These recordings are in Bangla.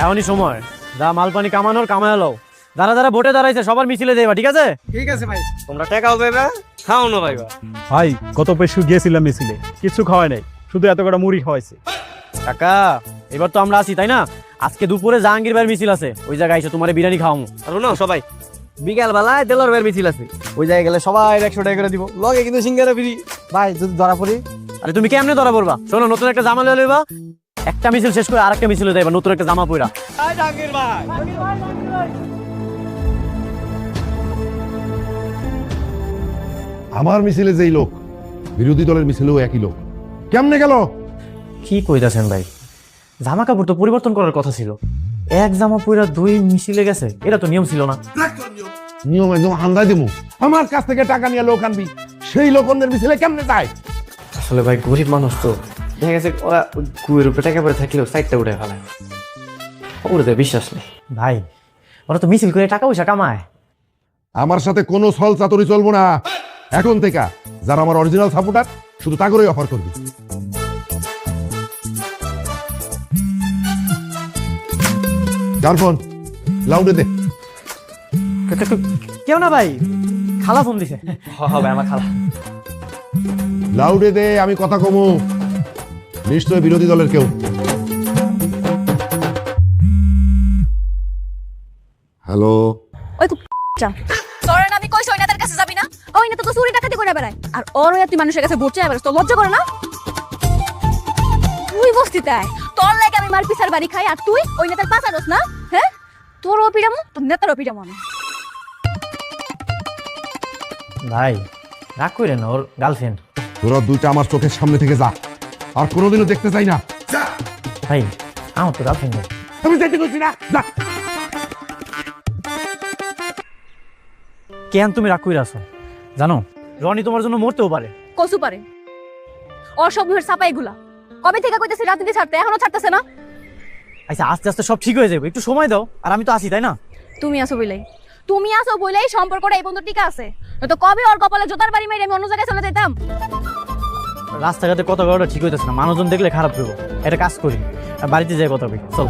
এমনই সময় যা মালপানি কামানোর কামায়ালো, যারা যারা ভোটে দাঁড়াইছে সবার মিছিলে যাইবা, ঠিক আছে? ঠিক আছে ভাই। তোমরা টাকাও পাইবা, খাওয়ানো পাইবা। ভাই গত পেশু গিয়েছিলাম মিছিলে, কিছু খাওয়াই নাই, শুধু এত কটা মুড়ি খাওয়াইছে। কাকা এবার তো আমরা আছি তাই না? আজকে দুপুরে জাহাঙ্গীর ভাইয়ের মিছিল আছে, ওই জায়গায় এসে তোমার বিরিয়ানি খাওয়ামু। আর না সবাই বিকাল বেলায় দেলোর ভাইয়ের মিছিল আছে, ওই জায়গায় গেলে সবাই 100 টাকা করে দিব, লগে কিন্তু সিঙ্গারা ফ্রি। ভাই যদি ধরা পড়ি? আরে তুমি কেমনে ধরা পড়বা? শোনো, নতুন একটা জামা লয়ে লইবা, একটা মিছিল শেষ করে আরেকটা মিছিলে যাইবা নতুন একটা জামা পইরা। জাহাঙ্গীর ভাই আমার মিছিলে যেই লোক, বিরোধী দলের মিছিলেও একই লোক, কেমনে গেল? কি কইতাছেন ভাই? জামা কাপড় তো পরিবর্তন করার কথা ছিল, এক জামা পইরা দুই মিছিলে গেছে, এটা তো নিয়ম ছিল না। নিয়ম একদম হান্দাই দিমু। আমার কাছ থেকে টাকা নিয়ে লোক আনবি, সেই লোক অন্যের মিছিলে কেমনে যায়? আসলে ভাই গরিব মানুষ তো, দেখা গেছে ওরা কুয়ের উপরে টাকা পরে থাকলেও সাইডটা উঠে ফেলায়, ওদের বিশ্বাস নেই ভাই। ওরা তো মিছিল করে টাকা পয়সা কামায়। আমার সাথে কোনো ছল চাতুরি চলবো না। এখন থেকে যারা আমার অরিজিনাল সাপোর্টার, শুধু তা করেই অফার করবি। কার ফোন? লাউডে দে। কেউ না ভাই, খালা ফোন দিছে। হবে আমার খালা। লাউডে দে, আমি কথা কমু। নিশ্চয় বিরোধী দলের কেউ। হ্যালো। ওই তোরা না আমি কইছি ওই নেতার কাছে যাবি না? ওই নেতা তো চুরি ডাকাতি করে বেড়ায়, আর ওর ওই তুই মানুষের কাছে ভোট চাই বেড়াস, তো লজ্জা করে না? তুই বস্তিতে আয়, তোর লাগে আমি মার পিছার বাড়ি খাই, আর তুই ওই নেতার পাশা দোস না? হ্যাঁ, তোর অপিরামো, তোর নেতার অপিরামো আমি। ভাই রাগ কইরেন না, ওর গার্লফ্রেন্ড। তোরা দুইটা আমার চোখের সামনে থেকে যা, আর কোনোদিনও দেখতে চাই না। ভাই আমার তো গার্লফ্রেন্ড নেই। আমি যেতে কইছি না, যা। কেন তুমি রাগ কইরা আছো? জানো রনি তোমার জন্য মরতেও পারে। কসু পারে অসভ্যের ছাপা এগুলা। কবে থেকে কইতেছি রাজনীতি ছাড়তে, এখনো ছাড়তেছে না। আচ্ছা আস্তে আস্তে সব ঠিক হয়ে যাবে, একটু সময় দাও। আর আমি তো আছি তাই না? তুমি আসো বইলেই সম্পর্কটা এই বন্ধু টিকা আছে, তো কবে ওর কপালে জোতার বাড়ি মেরে আমি অন্য জায়গায় চলে যেতাম। রাস্তাঘাটে কথা বলাটা ঠিক হইতেছে না, মানুষজন দেখলে খারাপ করবো। একটা কাজ করি, আর বাড়িতে যাই কথা বলি, চল।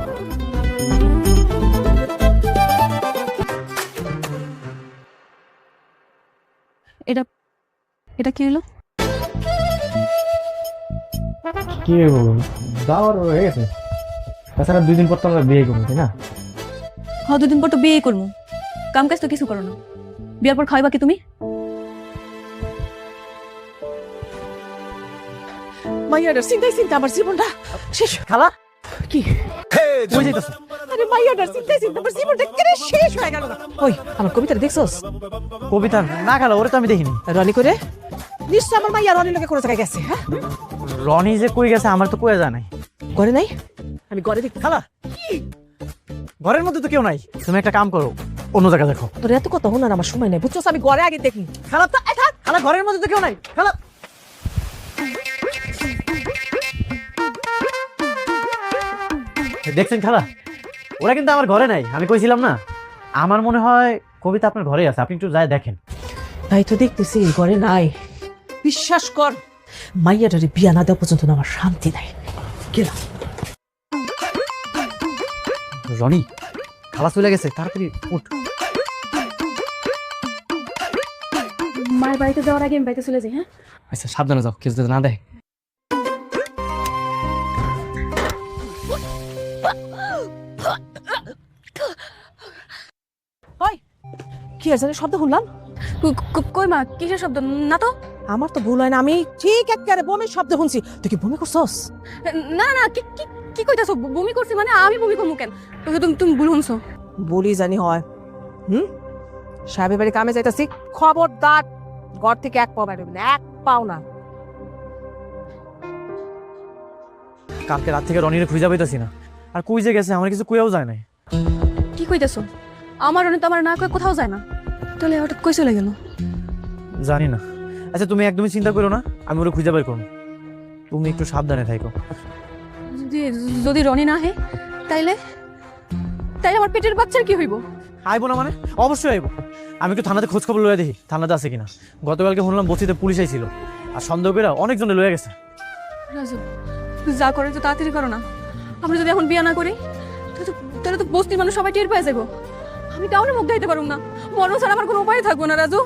এটা এটা কি হলো? কি যাওয়ার হয়ে গেছে, তাছাড়া 2 দিন পর তো আমরা বিয়ে করবো তাই না? হ্যাঁ, 2 দিন পর তো বিয়ে করবো, কাম কাজ তো কিছু করো না। বিয়ার পর খাইবা কি তুমি? মাইয়াটার চিন্তায় চিন্তা আমার জীবনটা শেষ। খালা কি কই যাইতাছো? আরে মাইয়াটার চিন্তায় চিন্তা আমার জীবনটা কেন শেষ হয়ে গেল না? ওই আমার কবিতাটা দেখছস? কবিতা না খালা, ওরে তো আমি দেখিনি। রনি করে নিশ্চয় আমার মাইয়া রনির লোকে কোনো জায়গায় গেছে। হ্যাঁ, রনি যে কই গেছে আমার তো কয়ে যায় নাই। ঘরে নাই? আমি ঘরে দেখি। খালা ঘরের মধ্যে তো কেউ নাই, তুমি একটা কাম করো, অন্য জায়গা দেখো। তোর এত কথা হলো না, আমার সময় নাই বুঝছস, আমি ঘরে আগে দেখি। খালা তো খালা ঘরের মধ্যে তো কেউ নাই। খালা দেখছেন খালা, ওরা কিন্তু আমার ঘরে নাই, আমি কইছিলাম না। আমার মনে হয় কবিতা আপনার ঘরে আছে, আপনি একটু যাই দেখেন। তাই তো দেখতেছি ঘরে নাই। বিশ্বাস কর, মাইয়াটারে বিয়া না দেওয়া পর্যন্ত না আমার শান্তি নাই। গেলাম। রনি খালা চলে গেছে, তাড়াতাড়ি উঠ। মায়ের বাড়িতে যাওয়ার আগে আমি বাড়িতে চলে যাই। হ্যাঁ, আচ্ছা সাবধানে যাও, কেউ যদি না দেয়। ওই কি আর জানি শব্দ শুনলাম? কই মা, কিসের শব্দ? না তো, আমার তো ভুল হয় না, আমি ঠিক একেবারে বমির শব্দ শুনছি। তুই কি বমি করছস? না না, কি কি কি কইতাছো? বমি করছি মানে আমি বমি করবো কেন? তুমি ভুল শুনছো। বলি জানি হয়। সাহেবের বাড়ি কামে যাইতাছি, খবরদার ঘর থেকে এক পাও বেরোবি না, এক পাও না। কালকে রাত থেকে রনিরে খুঁজে পাইতাছি না, আর কই যে গেছে আমার কিছু কইয়াও যায় নাই। কি কইতাছো? আমার রনি তো আমার না কই কোথাও যায় না, তাহলে হঠাৎ কই চলে গেল? জানি না। আচ্ছা তুমি একদমই চিন্তা করো না, আমি ওরে খুঁজে বের করব। তুমি একটু সাবধানে থাকো। যদি রনি না হে তাইলে তাইলে আমার পেটের বাচ্চার কি হইব? আইবো না মানে? অবশ্যই আইবো। আমি একটু থানাতে খোঁজ খবর লইয়া দেখি থানাতে আছে কিনা। গতকালকে শুনলাম বস্তিতে পুলিশ আইছিল, আর সন্দেহ করে অনেকজনে লইয়া গেছে। রাজু, যা করে তো তাড়াতাড়ি করো না। আমরা যদি এখন বিয়া না করি তাহলে তো বস্তির মানুষ সবাই টের পেয়ে যাবো। আমি কাউরে মুখ দিতে পারুম না, মরণ ছাড়া আমার কোনো উপায় থাকবো না রাজু।